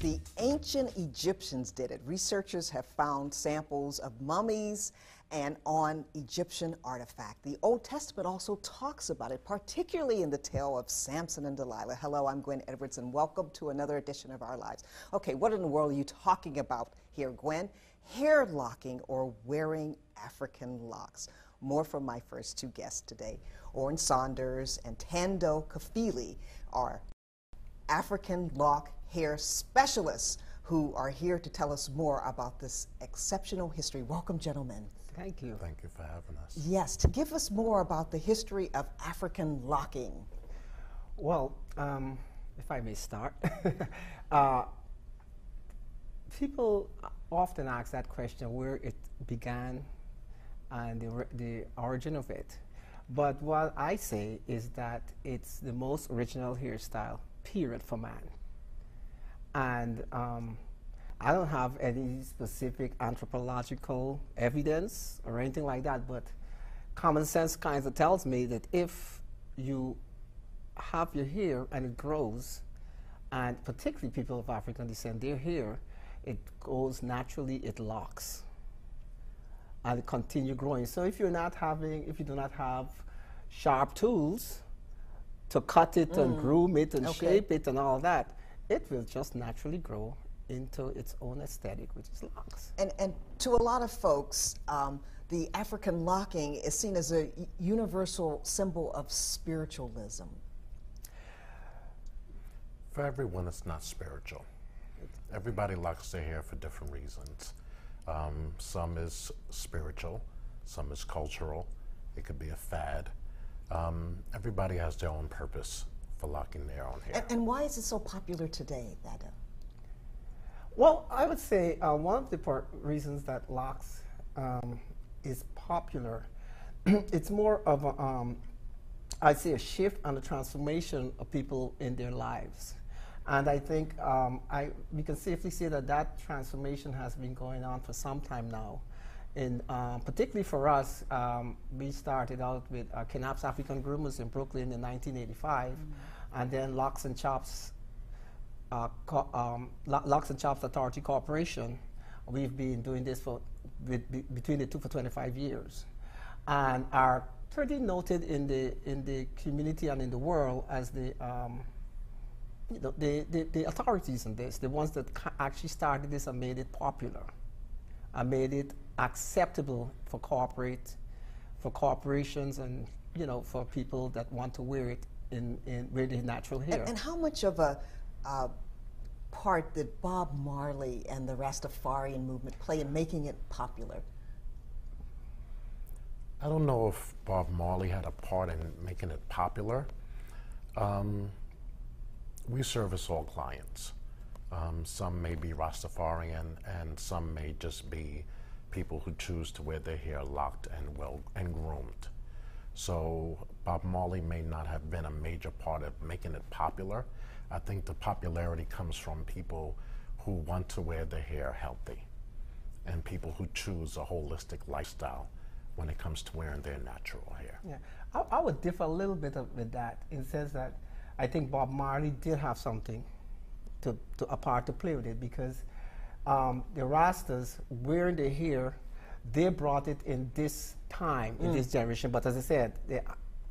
The ancient Egyptians did it. Researchers have found samples of mummies and on Egyptian artifact. The Old Testament also talks about it, particularly in the tale of Samson and Delilah. Hello, I'm Gwen Edwards, and welcome to another edition of Our Lives. Okay, what in the world are you talking about here, Gwen? Hair locking or wearing African locks. More from my first two guests today. Orin Saunders and Thando Kafele are African lock hair specialists who are here to tell us more about this exceptional history. Welcome, gentlemen. Thank you. Thank you for having us. Yes, to give us more about the history of African locking. Well, if I may start, people often ask that question, where it began and the origin of it. But what I say is that it's the most original hairstyle, period, for man. And I don't have any specific anthropological evidence or anything like that, but common sense kind of tells me that if you have your hair and it grows, and particularly people of African descent, their hair, it goes naturally, it locks, and it continue growing. So if you do not have sharp tools to cut it and groom it and shape it and all that, it will just naturally grow into its own aesthetic, which is locks. And to a lot of folks, the African locking is seen as a universal symbol of spiritualism. For everyone, it's not spiritual. Everybody locks their hair for different reasons. Some is spiritual, some is cultural. It could be a fad. Everybody has their own purpose for locking their own hair. And why is it so popular today, Thando? Well, I would say one of the reasons that locks is popular, it's more of a, I'd say, a shift and a transformation of people in their lives. And I think we can safely say that that transformation has been going on for some time now. And particularly for us, we started out with Knapp's African Groomers in Brooklyn in 1985, and then Locks and Chops, Locks and Chops Authority Corporation. We've been doing this between the two for 25 years, and are pretty noted in the community and in the world as the authorities in this, the ones that actually started this and made it popular, and made it acceptable for corporations and for people that want to wear it with their natural hair. And how much of a part did Bob Marley and the Rastafarian movement play in making it popular? I don't know if Bob Marley had a part in making it popular. We service all clients. Some may be Rastafarian, and some may just be people who choose to wear their hair locked and groomed. So Bob Marley may not have been a major part of making it popular. I think the popularity comes from people who want to wear their hair healthy, and people who choose a holistic lifestyle when it comes to wearing their natural hair. Yeah, I would differ a little bit with that, in the sense that I think Bob Marley did have something a part to play with it, because the Rastas wearing their hair, they brought it in this time, in this generation. But as I said, the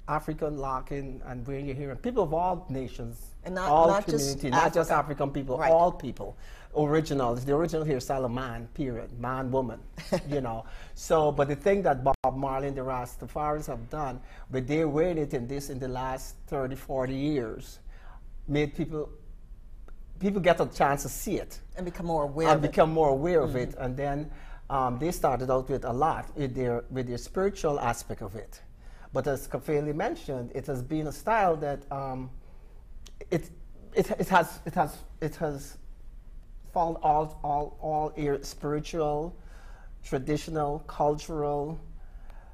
African locking and wearing your hair, and people of all nations, and not just African people, right. All people, original. It's the original hairstyle of man, period, man, woman, So, but the thing that Bob Marley and the Rastafarians have done, but they're wearing it in the last 30, 40 years, made people get a chance to see it and become more aware of it. And then they started out with a lot with their spiritual aspect of it. But as Kafele mentioned, it has been a style that it has found all spiritual, traditional, cultural,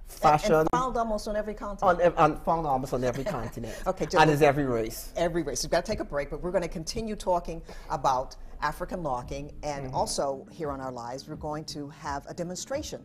fashion. And found almost on every continent. Found almost on every continent. Okay, and it's every race. Every race. We've got to take a break, but we're going to continue talking about African locking, and also here on Our Lives, we're going to have a demonstration